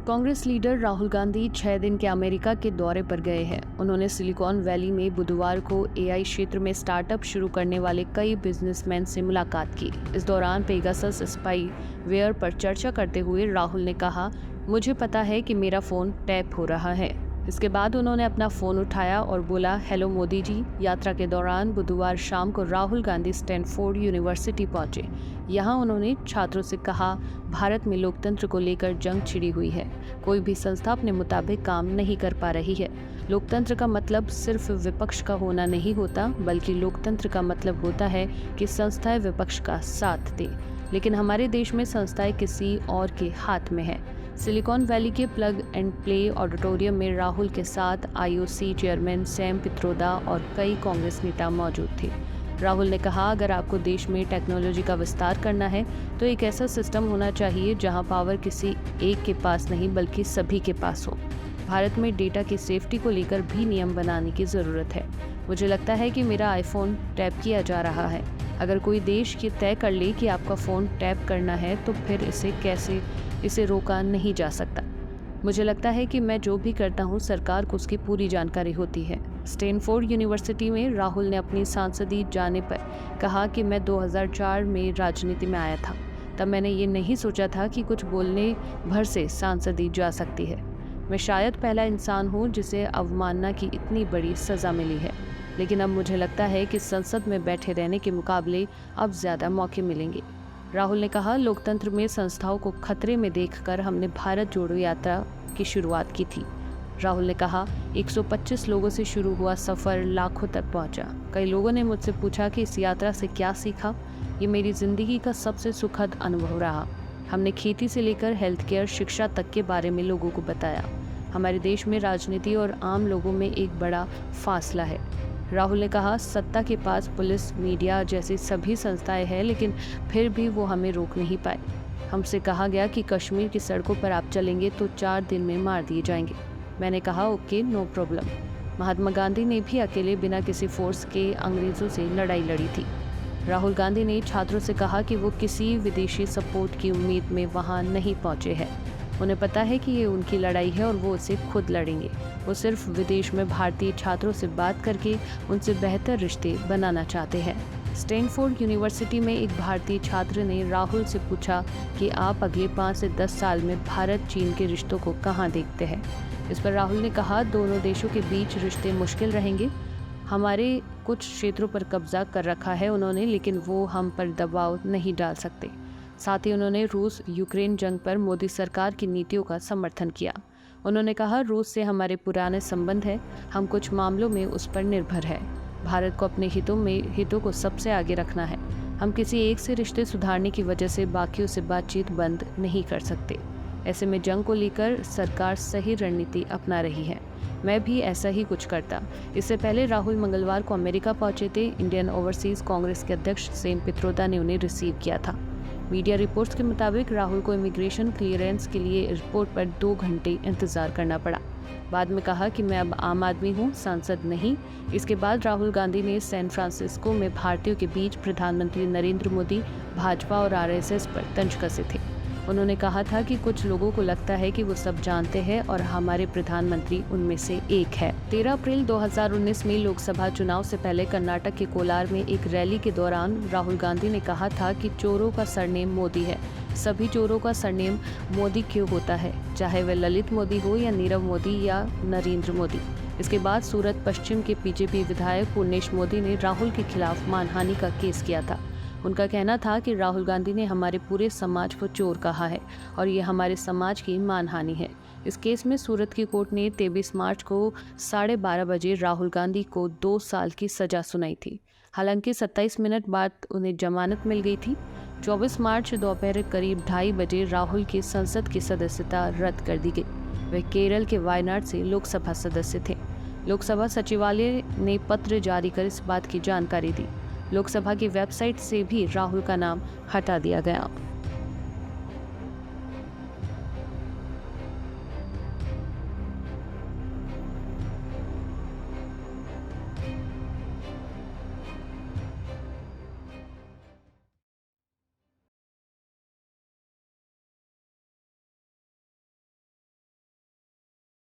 Congress leader Rahul Gandhi 6 दिन के America के दौरे पर गए हैं। उन्होंने सिलिकॉन वैली में बुधवार को एआई क्षेत्र में स्टार्टअप शुरू करने वाले कई बिजनेसमैन से मुलाकात की। इस दौरान पेगासस स्पाईवेयर पर चर्चा करते हुए राहुल ने कहा, मुझे पता है कि मेरा फोन टैप हो रहा है। इसके बाद उन्होंने अपना फोन उठाया और बोला, हेलो मोदी जी। यात्रा के दौरान बुधवार शाम को राहुल गांधी स्टैनफोर्ड यूनिवर्सिटी पहुंचे। यहाँ उन्होंने छात्रों से कहा, भारत में लोकतंत्र को लेकर जंग छिड़ी हुई है। कोई भी संस्था अपने मुताबिक काम नहीं कर पा रही है। लोकतंत्र का मतलब सिर्फ विपक्ष का होना नहीं होता, बल्कि लोकतंत्र का मतलब होता है कि संस्थाएं विपक्ष का साथ दें। लेकिन हमारे देश में संस्थाएं किसी और के हाथ में है। सिलिकॉन वैली के प्लग एंड प्ले ऑडिटोरियम में राहुल के साथ आईओसी चेयरमैन सैम पित्रोदा और कई कांग्रेस नेता मौजूद थे। राहुल ने कहा, अगर आपको देश में टेक्नोलॉजी का विस्तार करना है तो एक ऐसा सिस्टम होना चाहिए जहां पावर किसी एक के पास नहीं बल्कि सभी के पास हो। भारत में डेटा की सेफ्टी को लेकर भी नियम बनाने की ज़रूरत है। मुझे लगता है कि मेरा आईफोन टैप किया जा रहा है। अगर कोई देश ये तय कर ले कि आपका फ़ोन टैप करना है तो फिर इसे रोका नहीं जा सकता। मुझे लगता है कि मैं जो भी करता हूँ सरकार को उसकी पूरी जानकारी होती है। स्टैनफोर्ड यूनिवर्सिटी में राहुल ने अपनी सांसदी जाने पर कहा कि मैं 2004 में राजनीति में आया था। तब मैंने ये नहीं सोचा था कि कुछ बोलने भर से सांसदी जा सकती है। मैं शायद पहला इंसान हूँ जिसे अवमानना की इतनी बड़ी सज़ा मिली है, लेकिन अब मुझे लगता है कि संसद में बैठे रहने के मुकाबले अब ज़्यादा मौके मिलेंगे। राहुल ने कहा, लोकतंत्र में संस्थाओं को खतरे में देखकर हमने भारत जोड़ो यात्रा की शुरुआत की थी। राहुल ने कहा, 125 लोगों से शुरू हुआ सफ़र लाखों तक पहुंचा। कई लोगों ने मुझसे पूछा कि इस यात्रा से क्या सीखा। ये मेरी ज़िंदगी का सबसे सुखद अनुभव रहा। हमने खेती से लेकर हेल्थ केयर, शिक्षा तक के बारे में लोगों को बताया। हमारे देश में राजनीति और आम लोगों में एक बड़ा फासला है। राहुल ने कहा, सत्ता के पास पुलिस, मीडिया जैसी सभी संस्थाएं हैं, लेकिन फिर भी वो हमें रोक नहीं पाए। हमसे कहा गया कि कश्मीर की सड़कों पर आप चलेंगे तो 4 दिन में मार दिए जाएंगे। मैंने कहा, okay, no problem. Mahatma Gandhi ने भी अकेले बिना किसी फोर्स के अंग्रेज़ों से लड़ाई लड़ी थी। राहुल गांधी ने छात्रों से कहा कि वो किसी विदेशी सपोर्ट की उम्मीद में वहाँ नहीं पहुँचे हैं। उन्हें पता है कि ये उनकी लड़ाई है और वो उसे खुद लड़ेंगे। वो सिर्फ विदेश में भारतीय छात्रों से बात करके उनसे बेहतर रिश्ते बनाना चाहते हैं। स्टैनफोर्ड यूनिवर्सिटी में एक भारतीय छात्र ने राहुल से पूछा कि आप अगले 5 से 10 साल में भारत चीन के रिश्तों को कहाँ देखते हैं। इस पर राहुल ने कहा, दोनों देशों के बीच रिश्ते मुश्किल रहेंगे। हमारे कुछ क्षेत्रों पर कब्जा कर रखा है उन्होंने, लेकिन वो हम पर दबाव नहीं डाल सकते। साथ ही उन्होंने रूस यूक्रेन जंग पर मोदी सरकार की नीतियों का समर्थन किया। उन्होंने कहा, रूस से हमारे पुराने संबंध हैं, हम कुछ मामलों में उस पर निर्भर है। भारत को अपने हितों को सबसे आगे रखना है। हम किसी एक से रिश्ते सुधारने की वजह से बाकियों से बातचीत बंद नहीं कर सकते। ऐसे में जंग को लेकर सरकार सही रणनीति अपना रही है। मैं भी ऐसा ही कुछ करता। इससे पहले राहुल मंगलवार को अमेरिका पहुंचे थे। इंडियन ओवरसीज कांग्रेस के अध्यक्ष सैम पित्रोदा ने उन्हें रिसीव किया था। मीडिया रिपोर्ट्स के मुताबिक राहुल को इमिग्रेशन क्लियरेंस के लिए एयरपोर्ट पर 2 घंटे इंतजार करना पड़ा। बाद में कहा कि मैं अब आम आदमी हूँ, सांसद नहीं। इसके बाद राहुल गांधी ने सैन फ्रांसिस्को में भारतीयों के बीच प्रधानमंत्री नरेंद्र मोदी, भाजपा और आरएसएस पर तंज कसे थे। उन्होंने कहा था कि कुछ लोगों को लगता है कि वो सब जानते हैं और हमारे प्रधानमंत्री उनमें से एक है। 13 अप्रैल 2019 में लोकसभा चुनाव से पहले कर्नाटक के कोलार में एक रैली के दौरान राहुल गांधी ने कहा था कि चोरों का सरनेम मोदी है। सभी चोरों का सरनेम मोदी क्यों होता है, चाहे वह ललित मोदी हो या नीरव मोदी या नरेंद्र मोदी। इसके बाद सूरत पश्चिम के बीजेपी विधायक पूर्णेश मोदी ने राहुल के खिलाफ मानहानि का केस किया था। उनका कहना था कि राहुल गांधी ने हमारे पूरे समाज को चोर कहा है और ये हमारे समाज की मानहानि है। इस केस में सूरत की कोर्ट ने 23 मार्च को 12:30 बजे राहुल गांधी को 2 साल की सजा सुनाई थी। हालांकि 27 मिनट बाद उन्हें जमानत मिल गई थी। 24 मार्च दोपहर करीब 2:30 बजे राहुल की संसद की सदस्यता रद्द कर दी गई। वह केरल के वायनाड से लोकसभा सदस्य थे। लोकसभा सचिवालय ने पत्र जारी कर इस बात की जानकारी दी। लोकसभा की वेबसाइट से भी राहुल का नाम हटा दिया गया।